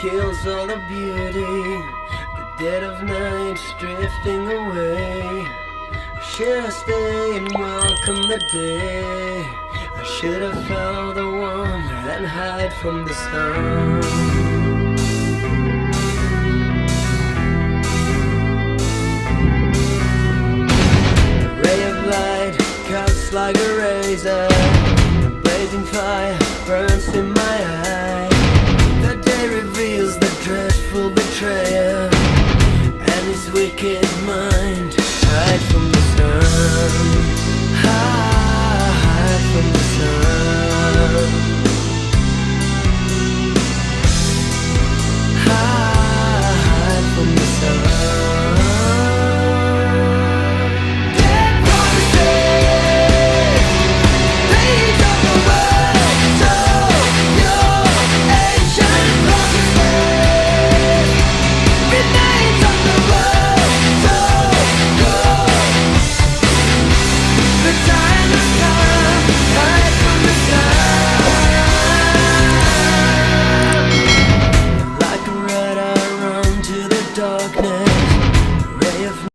kills all the beauty. The dead of night's drifting away. I should have stayed and welcome the day. I should have found the one and hide from the sun. Ray of light cuts like a razor, blazing fire